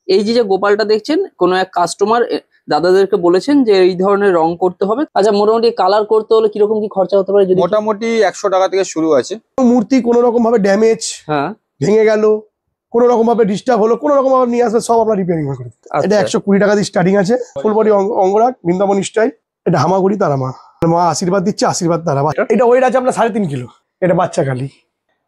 এই যে গোপালটা দেখছেন, কোনো এক কাস্টমার দাদাদেরকে বলেছেন যে এই ধরনের রং করতে হবে। আচ্ছা, মোটামুটি কালার করতে হলে কিরকম কি খরচা হতে পারে? মোটামুটি 100 টাকা থেকে শুরু আছে। মূর্তি কোনো রকম ভাবে ড্যামেজ, হ্যাঁ, ভেঙে গেল, কোনো রকম ভাবে ডিস্টার্ব হলো, কোনো রকম ভাবে নিয়ে আসবে, সব আমরা রিপেয়ারিং করে দিই। এটা 120 টাকা দিয়ে স্টার্টিং আছে। ফুল বডি অঙ্গরাগ, বৃন্দাবন স্টাইল। এটা হামাগুড়ি তারা মা আশীর্বাদ দিচ্ছে, আশীর্বাদ তারা। এটা ওয়েট আছে আপনার 3.5 কিলো। এটা বাচ্চা কালী,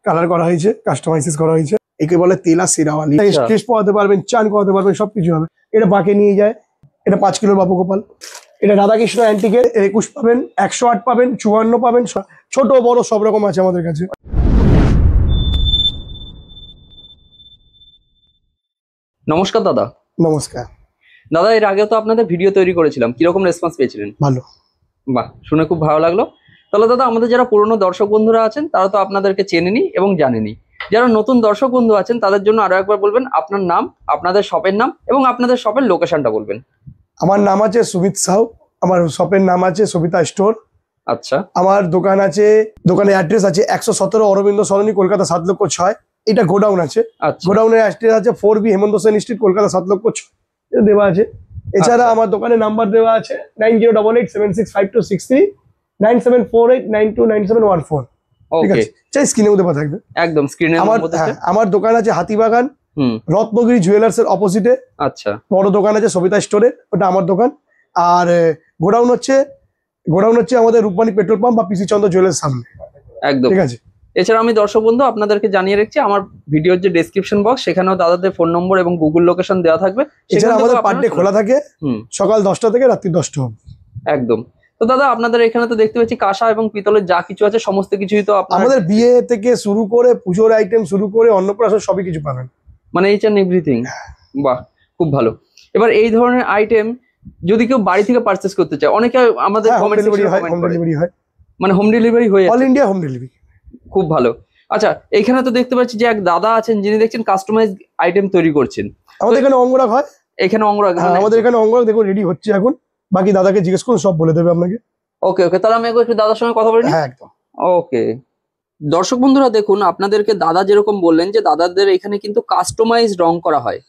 কালার করা হয়েছে, কাস্টমাইজ করা হয়েছে। একে বলে তেলা সিরাওয়ালি। স্ট্রেস পড়াতে পারবেন, চান করাতে পারবেন, সবকিছু হবে। এটা বাঁকে নিয়ে যায়। এটা 5 কিলোর বাবু গোপাল। এটা রাধাকৃষ্ণ অ্যান্টিকের 21 পাবেন, 108 পাবেন, 54 পাবেন, ছোট বড় সব রকম আছে আমাদের কাছে। নমস্কার দাদা। নমস্কার দাদা, এর আগে তো আপনাদের ভিডিও তৈরি করেছিলাম, কিরকম রেসপন্স পেয়েছিলেন? ভালো। বাহ, শুনে খুব ভালো লাগলো। তাহলে দাদা, আমাদের যারা পুরনো দর্শক বন্ধুরা আছেন তারা তো আপনাদেরকে চেনেনি এবং জানেনি। যারা নতুন দর্শক বন্ধু আছেন তাদের জন্য আরো একবার বলবেন আপনার নাম, আপনাদের শপের নাম এবং আপনাদের শপের লোকেশনটা বলবেন। আমার নাম আছে সুমিত সাউ। আমার শপের নাম আছে সবিতা স্টোর। আচ্ছা। আমার দোকান আছে, দোকানের অ্যাড্রেস আছে 117 অরবিন্দ সরণি, কলকাতা 7,06,000। এটা গোডাউন আছে। গোডাউনের অ্যাড্রেস আছে 4B হেমন্ত সেন স্ট্রিট, কলকাতা 7,06,000 এটা দেওয়া আছে। এছাড়া আমার দোকানের নাম্বার দেওয়া আছে 9088765263, 9748929714। ঠিক আছে, চাই স্ক্রিনেও দেওয়া থাকবে। একদম স্ক্রিনে। আমার দোকান আছে হাতিবাগান, রত্নগিরি জুয়েলার্স এর অপোজিটে। আচ্ছা। বড় দোকান আছে সবিতা স্টোরে, ওটা আমার দোকান। আর গোডাউন হচ্ছে আমাদের রূপবাণী পেট্রোল পাম্প বা পিসি চন্দ্র জুয়েলার্স সামনে। একদম ঠিক আছে। এছাড়া আমি দর্শক বন্ধু আপনাদেরকে জানিয়ে রাখছি, আমার ভিডিওর যে ডেসক্রিপশন বক্স, সেখানেও দাদাদের ফোন নম্বর এবং গুগল লোকেশন দেওয়া থাকবে। এছাড়া আমাদের পার ডে খোলা থাকে, সকাল 10টা থেকে রাত্রি 10টা অবধি। একদম। তো দাদা, আপনাদের এখানে তো দেখতে পাচ্ছি কাঁসা এবং পিতলের যা কিছু আছে সমস্ত কিছুই তো আমাদের বিয়ে থেকে শুরু করে পুজোর আইটেম শুরু করে অন্নপ্রাশন সবই কিছু পাবেন, মানে এইচ এন্ড এভরিথিং। বাহ, খুব ভালো। এবার এই ধরনের আইটেম যদি কেউ বাড়ি থেকে পারচেজ করতে চায়, অনেকে আমাদের হোম ডেলিভারি হয়, মানে হোম ডেলিভারি হয়ে অল ইন্ডিয়া হোম ডেলিভারি। খুব ভালো। আচ্ছা, এখানে তো দেখতে পাচ্ছি যে এক দাদা আছেন যিনি দেখছেন কাস্টমাইজ আইটেম তৈরি করছেন। আমাদের এখানে অঙ্গরাগ হয়। এখানে অঙ্গরাগ? আমাদের এখানে অঙ্গরাগ দেখুন রেডি হচ্ছে এখন। বাকি দাদাকে জিজ্ঞেস করুন, সব বলে দেবে আপনাকে। ওকে ওকে, তাহলে আমি একটু দাদার সঙ্গে কথা বলি। হ্যাঁ, একদম। ওকে। দর্শক বন্ধুরা দেখুন, আপনাদেরকে দাদা যেরকম বললেন যে দাদাদের এখানে কিন্তু কাস্টমাইজ রং করা হয়।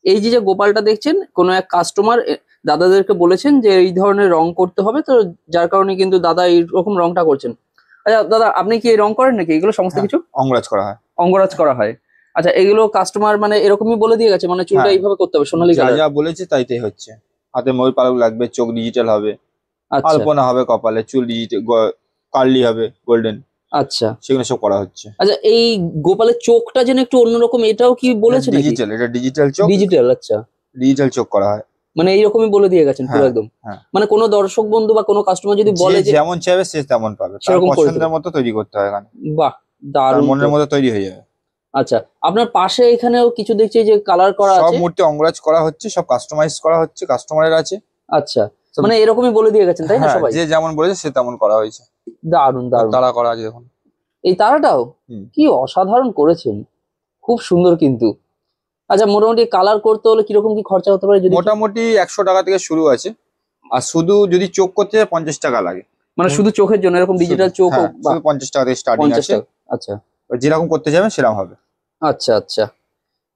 এই যে গোপালটা দেখছেন, কোনো এক কাস্টমার দাদাদেরকে বলেছেন যে এই ধরনের রং করতে হবে, তো যার কারণে কিন্তু দাদা এইরকম রংটা করছেন। আচ্ছা দাদা, আপনি কি এই রং করেন নাকি? এগুলো সমস্ত কিছু অঙ্গরাজ করা হয়। অঙ্গরাজ করা হয়। আচ্ছা, এগুলো কাস্টমার মানে এরকমই বলে দিয়ে গেছে, মানে চুলটা এইভাবে করতে হবে, সোনালী কালার যা বলেছে তাইতেই হচ্ছে। হাতে ময়ূর পালক লাগবে, চোখ ডিজিটাল হবে, আলপনা হবে কপালে, চুল ডিজিটাল কার্লি হবে, গোল্ডেন। আচ্ছা, সেগুলো সব করা হচ্ছে। আচ্ছা, এই গোপালের চোখটা যেন একটু অন্যরকম, এটাও কি বলেছে নাকি? ডিজিটাল, এটা ডিজিটাল চোখ। ডিজিটাল? আচ্ছা, ডিজিটাল চোখ করা হয়, মানে এইরকমই বলে দিয়ে গেছেন পুরো একদম। মানে কোনো দর্শক বন্ধু বা কোনো কাস্টমার যদি বলে যে যেমন চাইবে সে তেমন পাবে, তার পছন্দের মতো তৈরি করতে হয় এখানে। বাহ, দারুণ, মনের মতো তৈরি হয়ে যাবে। আচ্ছা, আপনার পাশে এখানেও কিছু দেখছি যে কালার করা আছে, সব মূর্তি অঙ্গরাজ করা হচ্ছে, সব কাস্টমাইজ করা হচ্ছে, কাস্টমারের আছে। আচ্ছা, মানে এরকমই বলে দিয়ে গেছেন তাই না সবাই? যে যেমন বলেছে সে তেমন করা হয়েছে। দারুণ দারুণ। তারা করা আছে দেখুন, এই তারাটাও কি অসাধারণ করেছেন, খুব সুন্দর কিন্তু। আচ্ছা, মোটামুটি কালার করতে হলে কিরকম কি খরচা হতে পারে? মোটামুটি 100 টাকা থেকে শুরু আছে। আর শুধু যদি চোখ করতে 50 টাকা লাগে, মানে শুধু চোখের জন্য এরকম ডিজিটাল চোখ? 50 টাকা থেকে স্টার্টিং আছে। আচ্ছা, যেরকম করতে যাবেন সেরকম হবে। আচ্ছা আচ্ছা,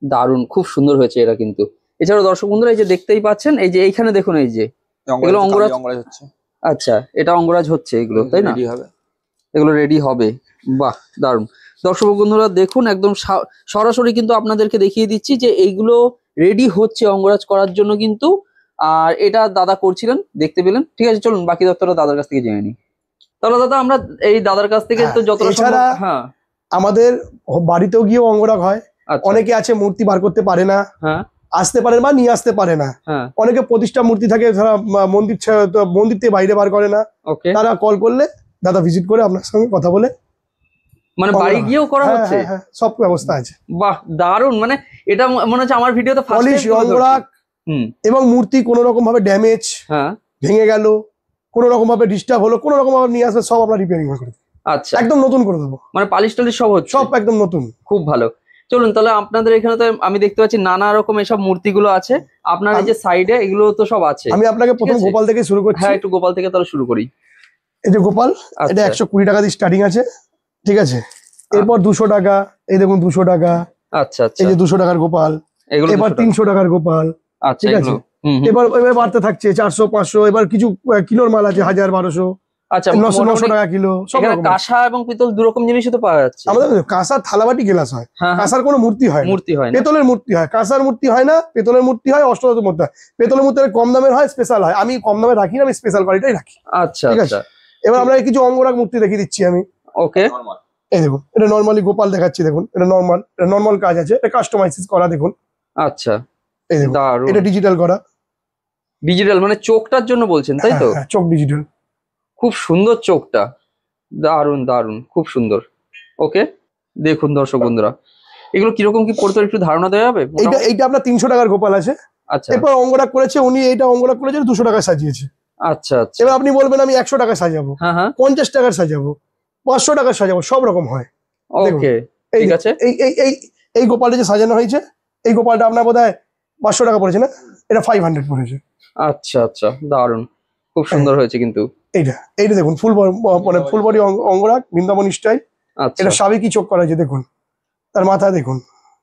দারুণ, খুব সুন্দর হয়েছে এরা কিন্তু। এছাড়াও দর্শক বন্ধুরা এই যে দেখতেই পাচ্ছেন, এই যে এইখানে দেখুন, এই যে এগুলো অঙ্গরাজ হচ্ছে। আচ্ছা, এটা অঙ্গরাজ হচ্ছে এগুলো, তাই না? এগুলো রেডি হবে। বাহ, দারুণ। দর্শক বন্ধুরা দেখুন, একদম সরাসরি কিন্তু আপনাদেরকে দেখিয়ে দিচ্ছি যে এইগুলো রেডি হচ্ছে অঙ্গরাজ করার জন্য কিন্তু। আর এটা দাদা করছিলেন, দেখতে পেলেন। ঠিক আছে, চলুন বাকি তথ্যটা দাদার কাছ থেকে জেনে নিই। তাহলে দাদা, আমরা এই দাদার কাছ থেকে তো যতটা সম্ভব। হ্যাঁ, আমাদের বাড়িতেও গিয়েও অঙ্গরাগ হয়। অনেকে আছে মূর্তি বার করতে পারে না, আসতে পারে বা নিয়ে আসতে পারে না। অনেকে প্রতিষ্ঠা মূর্তি থাকে, তারা মন্দির থেকে বাইরে বার করে না। তারা কল করলে দাদা ভিজিট করে আপনার সঙ্গে কথা বলে, মানে বাড়ি গিয়েও করা হচ্ছে। সব ব্যবস্থা আছে। বাহ, দারুণ। মানে এটা মনে হচ্ছে আমার ভিডিওতে পলিশ অঙ্গরাগ এবং মূর্তি কোনো রকম ভাবে ড্যামেজ, ভেঙে গেল, কোনো রকম ভাবে ডিস্টার্ব হলো, কোনো রকম ভাবে নিয়ে আসবে, সব আমরা রিপেয়ারিং করে দেবো। আচ্ছা, একদম নতুন করে দেবো, মানে পালিশ টালিশ সব হচ্ছে, সব একদম নতুন। খুব ভালো। চলুন তাহলে, আপনাদের এখানে তো আমি দেখতে পাচ্ছি নানা রকম এসব মূর্তিগুলো আছে। আপনার এই যে সাইডে এগুলো তো সব আছে। আমি আপনাকে প্রথম গোপাল থেকে শুরু করছি। হ্যাঁ, একটু গোপাল থেকে তাহলে শুরু করি। এই যে গোপাল, এটা 120 টাকা দিয়ে স্টার্টিং আছে। ঠিক আছে, এরপর 200 টাকা, এই দেখুন 200 টাকা। আচ্ছা আচ্ছা, এই যে 200 টাকার গোপাল। এগুলো এবার 300 টাকার গোপাল। আচ্ছা, ঠিক আছে, এবার এবার বাড়তে থাকছে 400 500, এবার কিছু কিলোর মাল আছে 1000 1200, আচ্ছা, 900 টাকা কিলো, সব এখানে রকম। কাঁসা এবং পিতল দু রকম জিনিসই তো পাওয়া যাচ্ছে। আমাদের কাঁসার থালাবাটি গ্লাস হয়, হ্যাঁ, হ্যাঁ, কাঁসার কোনো মূর্তি হয় না, মূর্তি হয় না। পেতলের মূর্তি হয়, কাঁসার মূর্তি হয় না, পেতলের মূর্তি হয়, অষ্টধাতুর মূর্তি হয়। পেতলের মূর্তি কম দামের হয়, স্পেশাল হয়, আমি কম দামে রাখি না, আমি স্পেশাল কোয়ালিটিটাই রাখি। আচ্ছা, ঠিক আছে, আচ্ছা, এবার আমরা কিছু অঙ্গরাগ মূর্তি দেখিয়ে দিচ্ছি আমি। ওকে, এই দেখুন, এটা নর্মালি গোপাল দেখাচ্ছি, দেখুন এটা নর্মাল কাজ আছে, এটা কাস্টমাইজ করা, দেখুন। আচ্ছা, এই দেখুন, দারুণ। এটা ডিজিটাল করা। ডিজিটাল মানে চোখটার জন্য বলছেন, তাই তো? হ্যাঁ, চোখ ডিজিটাল। খুব সুন্দর চোখটা, দারুণ দারুণ, খুব সুন্দর। ওকে, দেখুন দর্শক বন্ধুরা, এগুলো কিরকম কি পড়তে একটু ধারণা দেওয়া যাবে? এইটা আপনার 300 টাকার গোপাল আছে। আচ্ছা, এরপর অঙ্গরাগ করেছে উনি, এইটা অঙ্গরাগ করেছে 200 টাকায় সাজিয়েছে। আচ্ছা, আচ্ছা, এবার আপনি বলবেন আমি 100 টাকায় সাজাবো, হ্যাঁ, হ্যাঁ, 50 টাকার সাজাবো, 500 টাকার সাজাবো, সব রকম হয়। ওকে, এই ঠিক আছে। এই এই এই এই গোপালটা যে সাজানো হয়েছে, এই গোপালটা আপনার বোধহয় 500 টাকা পড়েছে না, এটা 500 পড়েছে। আচ্ছা, আচ্ছা, দারুণ, খুব সুন্দর হয়েছে কিন্তু। এইটা দেখুন, মানে ফুল বডি অঙ্গরাগ, বৃন্দাবন স্টাইল। আচ্ছা, এটা সাবেকি চোখ করা আছে, দেখুন তার মাথায় দেখুন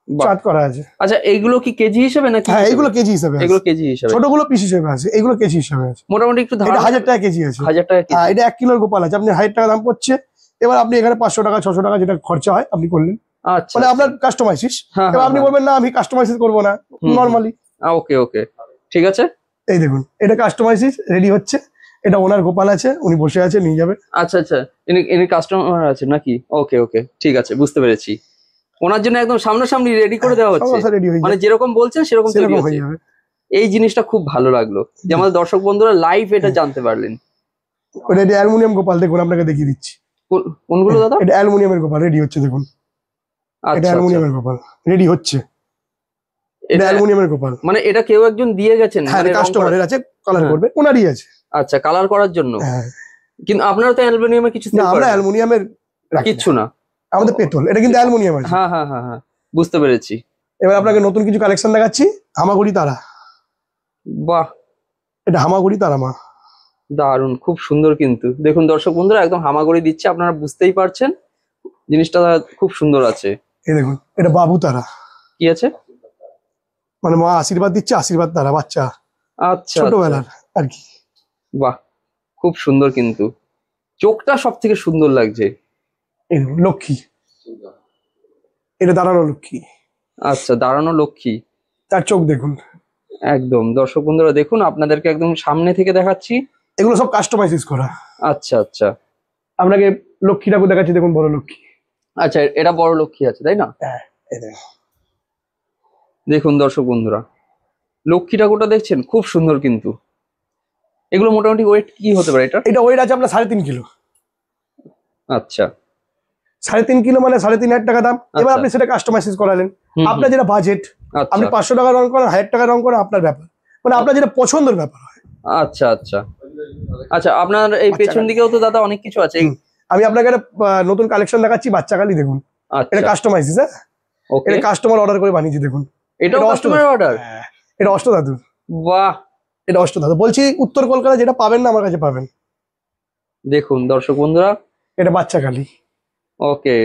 বাহ। চাট করা আছে। আচ্ছা, এইগুলো কি কেজি হিসেবে নাকি? হ্যাঁ, এগুলো কেজি হিসেবে আছে। এগুলো কেজি হিসেবে, ছোটগুলো পিস হিসেবে আছে, এগুলো কেজি হিসেবে আছে। মোটামুটি একটু এটা ধারণা 1000 টাকা কেজি আছে। 1000 টাকা কেজি। হ্যাঁ, এটা 1 কিলোর গোপাল আছে, আপনি 1000 টাকা দাম পড়ছে। এবার আপনি এখানে 500 টাকা 600 টাকা যেটা খরচা হয় আপনি করলেন, আচ্ছা, মানে আপনার কাস্টমাইসিস। হ্যাঁ, এবার আপনি বলবেন না আমি কাস্টমাইসিস করবো না, নর্মালি। ওকে, ওকে, ঠিক আছে। এই দেখুন, এটা কাস্টমাইসিস রেডি হচ্ছে। এটা ওনার গোপাল আছে, উনি বসে আছে, নিয়ে যাবে। আচ্ছা, আচ্ছা, ইনি কাস্টমার আছে নাকি? ওকে, ওকে, ঠিক আছে, বুঝতে পেরেছি। ওনার জন্য একদম সামনাসামনি রেডি করে দেওয়া হচ্ছে, রেডি হয়ে মানে যাবে, যেরকম বলছেন সেরকম তৈরি সেরকম হচ্ছে। হয়ে যাবে। এই জিনিসটা খুব ভালো লাগলো যে আমাদের দর্শক বন্ধুরা লাইভ এটা জানতে পারলেন। ওটা এটা অ্যালুমিনিয়াম গোপাল, দেখুন আপনাকে দেখিয়ে দিচ্ছি। কোনগুলো দাদা? এটা অ্যালুমিনিয়ামের গোপাল রেডি হচ্ছে, দেখুন। এটা আচ্ছা, আচ্ছা, অ্যালুমিনিয়ামের গোপাল রেডি হচ্ছে, এটা এটা অ্যালুমিনিয়ামের গোপাল। মানে এটা কেউ একজন দিয়ে গেছেন, হ্যাঁ, মানে রং কাস্টমারের আছে, কালার হ্যাঁ। করবে, ওনারই আছে। আচ্ছা, কালার করার জন্য। হ্যাঁ, কিন্তু আপনারা তো অ্যালুমিনিয়ামের কিছু না sell আমরা করেন না? অ্যালুমিনিয়ামের রাখি কিচ্ছু না। আমাদের পেতল, এটা কিন্তু অ্যালুমিনিয়াম আছে। হ্যাঁ, হ্যাঁ, হ্যাঁ, হ্যাঁ, বুঝতে পেরেছি। এবার আপনাকে নতুন কিছু কালেকশন দেখাচ্ছি, হামাগুড়ি তারা। বাহ, এটা হামাগুড়ি তারা মা। দারুণ, খুব সুন্দর কিন্তু। দেখুন দর্শক বন্ধুরা, একদম হামাগুড়ি দিচ্ছে, আপনারা বুঝতেই পারছেন জিনিসটা খুব সুন্দর আছে। এই দেখুন, এটা বাবু তারা, কি আছে? মানে মা আশীর্বাদ দিচ্ছে, আশীর্বাদ তারা বাচ্চা, আচ্ছা, ছোটবেলার আর কি। বাহ, খুব সুন্দর কিন্তু, চোখটা সব থেকে সুন্দর লাগছে। এই দেখুন, লক্ষ্মী, এটা দাঁড়ানো লক্ষ্মী। আচ্ছা, দাঁড়ানো লক্ষ্মী, তার চোখ দেখুন। একদম দর্শক বন্ধুরা দেখুন, আপনাদেরকে একদম সামনে থেকে দেখাচ্ছি। এগুলো সব কাস্টমাইজ করা। আচ্ছা, আচ্ছা, আপনাকে লক্ষ্মী ঠাকুর দেখাচ্ছি, দেখুন বড় লক্ষ্মী। আচ্ছা, এটা বড় লক্ষ্মী আছে তাই না? হ্যাঁ, এই দেখুন। দেখুন দর্শক বন্ধুরা, লক্ষ্মী ঠাকুরটা দেখছেন, খুব সুন্দর কিন্তু। এগুলো মোটামুটি ওয়েট কি হতে পারে এটা? এটা ওয়েট আছে আপনার 3.5 কিলো। আচ্ছা, 3.5 কিলো মানে 3500 টাকা দাম। এবার আচ্ছা। আপনি সেটা কাস্টমাইজ করালেন, আপনার যেটা বাজেট, আচ্ছা, আপনি 500 টাকা রং করেন, 1000 টাকা রং করেন, আপনার ব্যাপার, মানে আপনার যেটা পছন্দের ব্যাপার হয়। আচ্ছা, আচ্ছা, আচ্ছা, আপনার এই পেছন দিকেও তো দাদা অনেক কিছু আছে। আমি আপনাকে একটা নতুন কালেকশন দেখাচ্ছি, বাচ্চা কালী, দেখুন। এটা আচ্ছা, কাস্টমাইজ, হ্যাঁ, ওকে, এটা কাস্টমার অর্ডার করে বানিয়েছি, দেখুন। এটাও কাস্টমার অর্ডার? এটা অষ্টধাতু। বাহ, এটা অষ্টধাতু, বলছি উত্তর কলকাতা যেটা পাবেন না আমার কাছে পাবেন। দেখুন দর্শক বন্ধুরা, এটা বাচ্চা কালী। ওকে,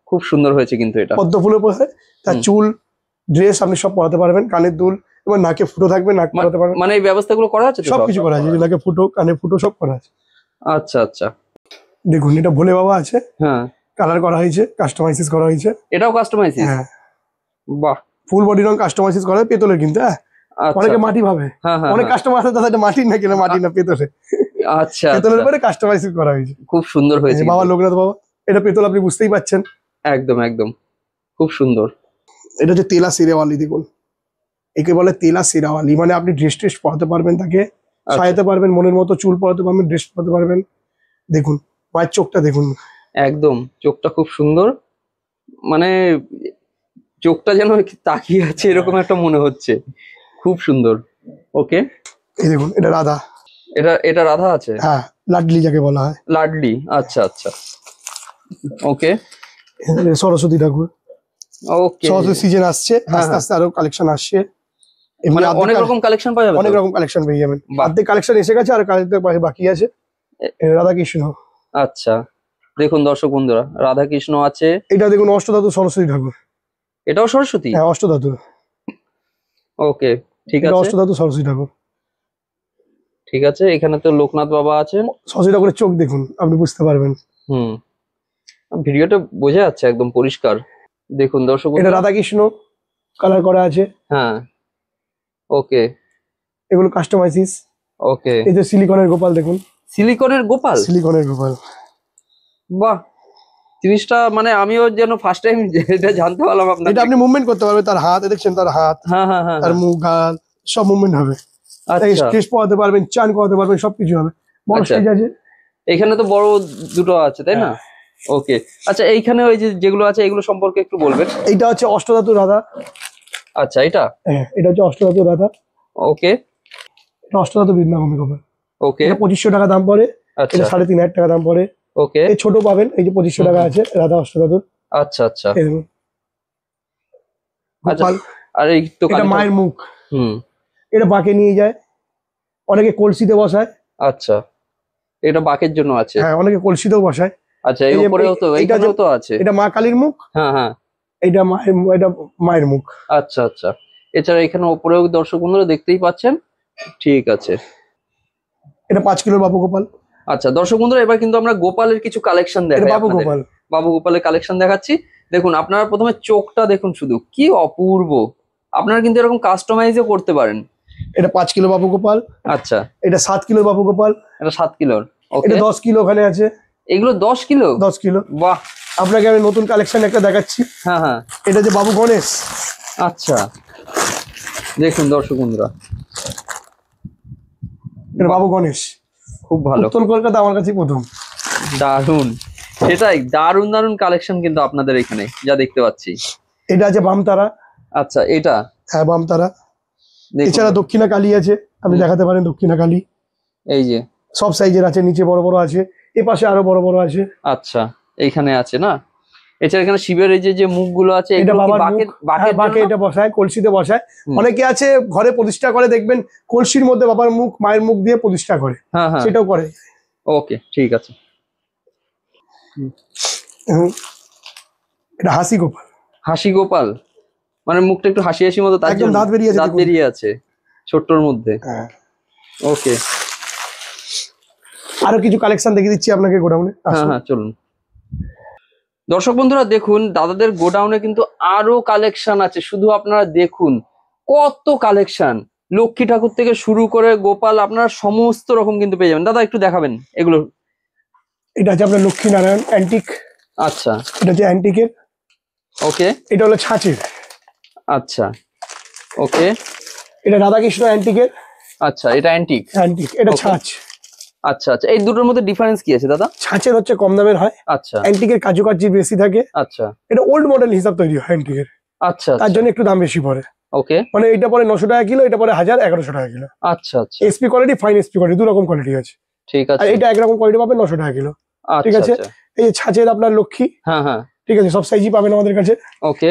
খুব সুন্দর হয়েছে কিন্তু এটা। পদ্ম ফুলের পরে তার চুল, ড্রেস আপনি সব পরাতে পারবেন, কানের দুল, এবং নাকে ফুটো থাকবে, নাক পরাতে পারবেন, মানে এই ব্যবস্থাগুলো করা আছে তো? সবকিছু করা আছে, নাকে ফুটো, কানে ফুটো, সব করা আছে। আচ্ছা, আচ্ছা, দেখুন, এটা ভোলে বাবা আছে, হ্যাঁ, কালার করা হয়েছে, কাস্টমাইজ করা হয়েছে। এটাও কাস্টমাইজ? হ্যাঁ, বাহ, ফুল বডি রং কাস্টমাইজ করা হয়, পেতলের কিন্তু। হ্যাঁ, আচ্ছা, অনেকে মাটি ভাবে, হ্যাঁ, হ্যাঁ, অনেক কাস্টমার আছে দাদা, এটা মাটি না, কিনা মাটি না, পেতলে, আচ্ছা, পেতলের আচ্ছা, পরে কাস্টমাইজ করা হয়েছে। খুব সুন্দর হয়েছে বাবা কিন্তু। লোকনাথ বাবা, এটা পেতল, আপনি বুঝতেই পাচ্ছেন। একদম, একদম, খুব সুন্দর। এটা হচ্ছে তেলা সিরেওয়ালি, দেখুন, একে বলে তেলা সিরাওয়ালি, মানে আপনি ড্রেস ট্রেস পরাতে পারবেন, তাকে সাজাতে পারবেন, মনের মতো চুল পরাতে পারবেন, ড্রেস পরাতে পারবেন। দেখুন মায়ের চোখটা দেখুন, একদম, চোখটা খুব সুন্দর, মানে চোখটা যেন তাকিয়ে আছে এরকম একটা মনে হচ্ছে, খুব সুন্দর। ওকে, এই দেখুন, এটা রাধা। এটা রাধা আছে? হ্যাঁ, লাডলি যাকে বলা হয়, লাডলি, আচ্ছা, আচ্ছা, ওকে, সরস্বতী ঠাকুর। ওকে, সরস্বতী সিজন আসছে, হ্যাঁ, আস্তে আস্তে আরো কালেকশন আসছে, মানে অনেক রকম কালেকশন পাওয়া যাবে তো? অনেক রকম কালেকশন পেয়ে যাবেন। বাহ। অর্ধেক কালেকশন এসে গেছে, আর কালেকশন বাকি আছে। রাধা কৃষ্ণ। আচ্ছা, দেখুন দর্শক বন্ধুরা, রাধা কৃষ্ণ আছে। এটা দেখুন অষ্টধাতু সরস্বতী ঠাকুর। এটাও সরস্বতী? হ্যাঁ, অষ্টধাতু। ওকে, ঠিক এটা আছে, অষ্টধাতু সরস্বতী ঠাকুর। ঠিক আছে। এখানে তো লোকনাথ বাবা আছেন। সরস্বতী ঠাকুরের চোখ দেখুন, আপনি বুঝতে পারবেন। হুম, ভিডিওটা বোঝা যাচ্ছে একদম পরিষ্কার। দেখুন দর্শক এটা বন্ধুরা। রাধাকৃষ্ণ কালার করা আছে। হ্যাঁ, ওকে এগুলো কাস্টমাইজিস। ওকে। এই যে সিলিকনের গোপাল দেখুন, সিলিকনের গোপাল, সিলিকনের গোপাল। বাহ, জিনিসটা মানে আমিও যেন ফার্স্ট টাইম এটা জানতে পারলাম আপনার এটা আপনি মুভমেন্ট করতে পারবেন, তার হাত দেখছেন, তার হাত, হ্যাঁ হ্যাঁ হ্যাঁ তার মুখ, গাল সব মুভমেন্ট হবে। আচ্ছা স্টেজ পড়াতে পারবেন, চান করাতে পারবেন, সবকিছু হবে। বড় আচ্ছা। স্টেজ আছে। এখানে তো বড় দুটো আছে তাই না? ওকে, আচ্ছা। এইখানে ওই যে যেগুলো আছে এগুলো সম্পর্কে একটু বলবেন। এইটা হচ্ছে অষ্টধাতু রাধা। আচ্ছা, এটা হ্যাঁ, এটা হচ্ছে অষ্টধাতু রাধা। ওকে এটা অষ্টধাতু বৃন্দাবনী গোপাল। ওকে, এটা 2500 টাকা দাম পড়ে। আচ্ছা এটা 3500 টাকা দাম পড়ে। ওকে, এই ছোট পাবেন, এই যে 2500 টাকা আছে রাধা অষ্টধাতুর। আচ্ছা আচ্ছা এই দেখুন, আচ্ছা। গোপাল। আর এই তো এটা মায়ের মুখ। হুম, এটা বাঁকে নিয়ে যায়, অনেকে কলসিতে বসায়। আচ্ছা, এটা বাঁকের জন্য আছে। হ্যাঁ, অনেকে কলসিতেও বসায়। আচ্ছা, এই এই যে উপরেও তো এইটা এইখানেও তো আছে। এটা মা কালীর মুখ। হ্যাঁ হ্যাঁ, এটা মায়ের মুখ। আচ্ছা আচ্ছা। এছাড়া এখানে উপরেও দর্শক বন্ধুরা দেখতেই পাচ্ছেন। ঠিক আছে। এটা 5 কিলোর বাবু গোপাল। আচ্ছা দর্শক বন্ধুরা, এবার কিন্তু আমরা গোপালের কিছু কালেকশন এটা দেখাই বাবু আপনাদের। গোপাল। বাবু গোপালের কালেকশন দেখাচ্ছি। দেখুন, আপনারা প্রথমে চোখটা দেখুন, শুধু কি অপূর্ব। আপনারা কিন্তু এরকম কাস্টমাইজও করতে পারেন। এটা 5 কিলো বাবু গোপাল। আচ্ছা, এটা 7 কিলোর বাবু গোপাল। এটা 7 কিলোর। ওকে, এটা 10 কিলো ওখানে আছে। এগুলো 10 কিলো? 10 কিলো। বাহ, আপনাকে আমি নতুন কালেকশন একটা দেখাচ্ছি। হ্যাঁ হ্যাঁ, এটা যে বাবু গণেশ। আচ্ছা দেখুন দর্শক বন্ধুরা, এটা বাবু গণেশ। খুব ভালো, উত্তর কলকাতা আমার কাছে প্রথম। দারুন। সেটাই, দারুন দারুন কালেকশন কিন্তু আপনাদের এখানে যা দেখতে পাচ্ছি। এটা আছে বামতারা। আচ্ছা, এটা হ্যাঁ, বামতারা। দেখুন। এছাড়া দক্ষিণা কালী আছে, আপনি দেখাতে পারেন দক্ষিণা কালী। এই যে সব সাইজের আছে, নিচে বড় বড় আছে, এ পাশে আরো বড় বড় আছে। আচ্ছা, এইখানে আছে না? এছাড়া এখানে শিবের এই যে মুখগুলো আছে, এটা এগুলো কি বাবার বাঁকের মুখ। বাঁকের হ্যাঁ, বাঁকে জন্য? এটা বসায়, কলসিতে বসায়। হুম। অনেকে আছে ঘরে প্রতিষ্ঠা করে, দেখবেন কলসির মধ্যে বাবার মুখ, মায়ের মুখ দিয়ে প্রতিষ্ঠা করে, হ্যাঁ হ্যাঁ, সেটাও করে। ওকে, ঠিক আছে। হুম। এটা হাসি গোপাল। হাসি গোপাল মানে মুখটা একটু হাসি হাসি মতো, তার একদম জন্য দাঁত বেরিয়ে আছে, দাঁত দেখুন। বেরিয়ে আছে ছোট্টর মধ্যে। হ্যাঁ। ওকে, আরো কিছু কালেকশন দেখিয়ে দিচ্ছি আপনাকে গোডাউনে। হ্যাঁ হ্যাঁ, চলুন। দর্শক বন্ধুরা দেখুন, দাদাদের গোডাউনে কিন্তু আরো কালেকশন আছে। শুধু আপনারা দেখুন কত কালেকশন, লক্ষ্মী ঠাকুর থেকে শুরু করে গোপাল, আপনারা সমস্ত রকম কিন্তু পেয়ে যাবেন। দাদা একটু দেখাবেন এগুলো। এটা হচ্ছে আপনার লক্ষ্মী নারায়ণ অ্যান্টিক। আচ্ছা, এটা হচ্ছে অ্যান্টিকের। ওকে, এটা হলো ছাঁচের। আচ্ছা ওকে, এটা রাধাকৃষ্ণ অ্যান্টিকের। আচ্ছা, এটা অ্যান্টিক। অ্যান্টিক, এটা Okay. ছাঁচ। আচ্ছা আচ্ছা, এই দুটোর মধ্যে ডিফারেন্স কি আছে দাদা? ছাঁচের হচ্ছে কম দামের হয়, আচ্ছা অ্যান্টিকের কাজুকাজি বেশি থাকে। আচ্ছা এটা ওল্ড মডেল হিসাব তৈরি হয় অ্যান্টিকের, আচ্ছা, তার জন্য একটু দাম বেশি পড়ে। ওকে, মানে এটা পরে 900 টাকা কিলো, এটা পরে 1100 টাকা কিলো। আচ্ছা আচ্ছা, SP quality, fine SP quality, দু রকম কোয়ালিটি আছে। ঠিক আর আছে, এটা একরকম কোয়ালিটি পাবেন 900 টাকা কিলো। ঠিক আচ্ছা আছে। আচ্ছা, এই যে ছাঁচের আপনার লক্ষ্মী, হ্যাঁ হ্যাঁ, ঠিক আছে, সব সাইজই পাবেন আমাদের কাছে। ওকে,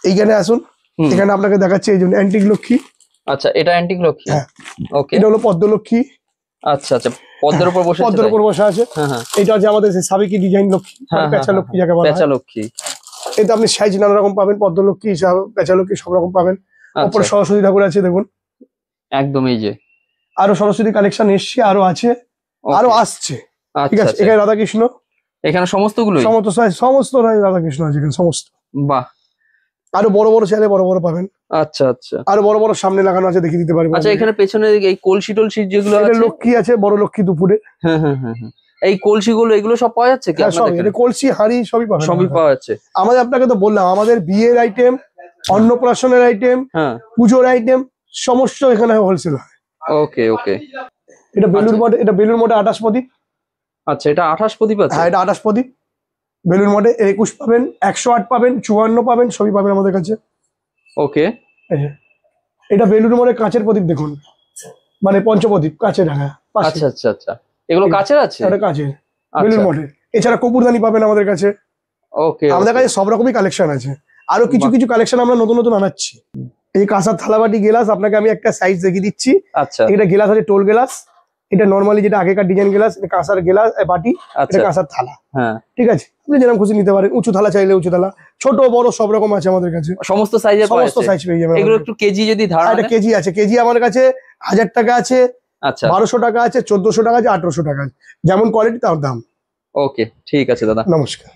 এইখানে আসুন, হুম, এখানে আপনাকে দেখাচ্ছি এই জন্য অ্যান্টিক লক্ষ্মী। আচ্ছা, এটা অ্যান্টিক লক্ষ্মী। হ্যাঁ। ওকে, এটা হলো পদ্ম লক্ষ্মী। আচ্ছা আচ্ছা, পদ্মের উপর বসে পদ্মের উপর বসা আছে। হ্যাঁ হ্যাঁ, এটা হচ্ছে আমাদের সেই সাবেকি ডিজাইন লক্ষ্মী, হ্যাঁ, পেঁচা হ্যাঁ, লক্ষ্মী যাকে বলা পেঁচা হয়। লক্ষ্মী। এটা আপনি সাইজ নানা রকম পাবেন, পদ্ম লক্ষ্মী, পেঁচা লক্ষ্মী সব রকম পাবেন। উপরে আচ্ছা, সরস্বতী ঠাকুর আছে দেখুন। একদম এই যে, আরো সরস্বতী কালেকশন এসছে, আরো আছে, okay, আরো আসছে। ঠিক আচ্ছা আছে। আচ্ছা, এখানে রাধাকৃষ্ণ, এখানে সমস্তগুলোই। সমস্ত size, সমস্ত size রাধাকৃষ্ণ আছে এখানে সমস্ত। বাহ, আরো বড় বড় চাইলে বড় বড় পাবেন, আচ্ছা আচ্ছা, আরো বড় বড় সামনে লাগানো আছে, দেখিয়ে দিতে পারবো। আচ্ছা, এখানে পেছনে এই কলসি টলসি যেগুলো এটা আছে, লক্ষ্মী আছে, বড় লক্ষ্মী দুপুরে। হ্যাঁ হ্যাঁ হ্যাঁ হ্যাঁ, এই কলসিগুলো এগুলো সব পাওয়া যাচ্ছে কি হ্যাঁ, আপনাদের সবই, এখানে? এটা কলসি হাঁড়ি সবই পাবেন সবই আমাদের। পাওয়া যাচ্ছে। আমাদের আপনাকে তো বললাম, আমাদের বিয়ের আইটেম, অন্নপ্রাশনের আইটেম, হ্যাঁ, পুজোর আইটেম, সমস্ত এখানে হোলসেল হয়। ওকে ওকে, এটা বেলুর আচ্ছা। মঠে, এটা বেলুর মঠে 28 প্রদীপ। আচ্ছা, এটা 28 প্রদীপ আছে। হ্যাঁ, এটা 28 প্রদীপ বেলুর মঠে। 21 পাবেন, 108 পাবেন, 54 পাবেন, সবই পাবেন আমাদের কাছে। ওকে, এই যে, এটা বেলুর মঠে কাঁচের প্রদীপ দেখুন, মানে পঞ্চপ্রদীপ কাঁচের। হ্যাঁ, পাশে। আচ্ছা আচ্ছা আচ্ছা, এগুলো কাচের আছে। এটা কাঁচের আচ্ছা, বেলুর মঠে। এছাড়া কপুরদানি পাবেন আমাদের কাছে। ওকে, আমাদের কাছে সব রকমই কালেকশন আছে। আরো কিছু বাহ। কিছু কালেকশন আমরা নতুন নতুন আনাচ্ছি। এই কাঁসার থালাবাটি গেলাস আপনাকে আমি একটা সাইজ দেখিয়ে দিচ্ছি। আচ্ছা, এটা গেলাস আছে টোল গেলাস, এটা নর্মালি যেটা আগেকার ডিজাইন গ্লাস, এটা কাঁসার গ্লাস বাটি, আচ্ছা এটা কাঁসার থালা। হ্যাঁ ঠিক আছে, আপনি যেরকম খুশি নিতে পারেন, উঁচু থালা চাইলে উঁচু থালা, ছোট বড় সব রকম আছে আমাদের কাছে, সমস্ত সাইজের সমস্ত সাইজ পেয়ে যাবেন। এগুলো একটু কেজি যদি ধারণা এটা দেন? কেজি আছে, কেজি আমার কাছে 1000 টাকা আছে, আচ্ছা 1200 টাকা আছে, 1400 টাকা আছে, 1800 টাকা আছে, যেমন কোয়ালিটি তার দাম। ওকে ঠিক আছে দাদা। নমস্কার।